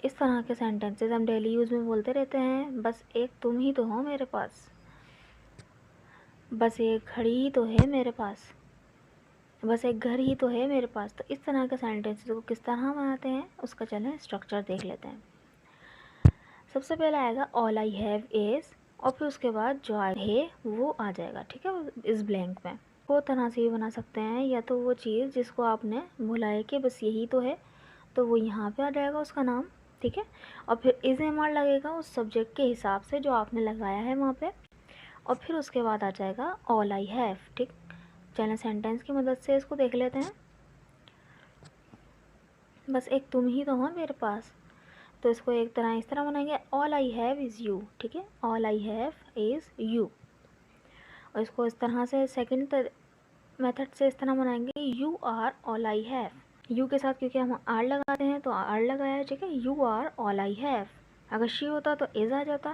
इस तरह के सेंटेंसेस हम डेली यूज़ में बोलते रहते हैं। बस एक तुम ही तो हो मेरे पास, बस एक घड़ी ही तो है मेरे पास, बस एक घर ही तो है मेरे पास। तो इस तरह के सेंटेंसेस को किस तरह बनाते हैं उसका चलें स्ट्रक्चर देख लेते हैं। सबसे पहले आएगा ऑल आई हैव इज़, और फिर उसके बाद जो है वो आ जाएगा, ठीक है, इस ब्लैंक में। दो तरह से भी बना सकते हैं, या तो वो चीज़ जिसको आपने बोला है कि बस यही तो है, तो वो यहाँ पे आ जाएगा उसका नाम, ठीक है, और फिर इज एम आर लगेगा उस सब्जेक्ट के हिसाब से जो आपने लगाया है वहाँ पे, और फिर उसके बाद आ जाएगा ऑल आई हैव। ठीक, चलें सेंटेंस की मदद से इसको देख लेते हैं। बस एक तुम ही तो हो मेरे पास, तो इसको एक तरह इस तरह बनाएंगे, all I have is you, ठीक है, all I have is you. और इसको इस तरह से सेकंड मेथड से इस तरह बनाएंगे, you are all I have. You के साथ क्योंकि हम आर लगाते हैं तो आर लगाया है, ठीक है, you are all I have. अगर शी होता तो इज़ आ जाता,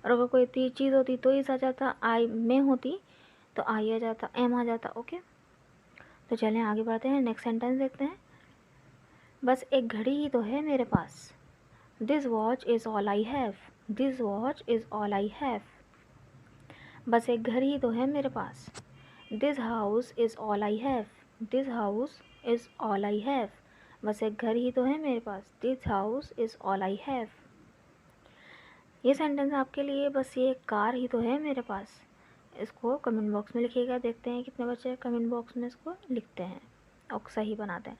और अगर कोई चीज़ होती तो इज़ आ जाता, आई में होती तो आई आ जाता, एम आ जाता। ओके, तो चलें आगे बढ़ते हैं, नेक्स्ट सेंटेंस देखते हैं। बस एक घड़ी ही तो है मेरे पास, this watch is all I have, this watch is all I have. बस एक घर ही तो है मेरे पास, this house is all I have, this house is all I have. बस एक घर ही तो है मेरे पास, this house is all I have. ये सेंटेंस आपके लिए, बस ये कार ही तो है मेरे पास। इसको कमेंट बॉक्स में लिखिएगा, देखते हैं कितने बच्चे कमेंट बॉक्स में इसको लिखते हैं और सही बनाते हैं।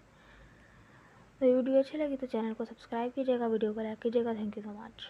तो वीडियो अच्छी लगी तो चैनल को सब्सक्राइब कीजिएगा, वीडियो को लाइक कीजिएगा। Thank you so much.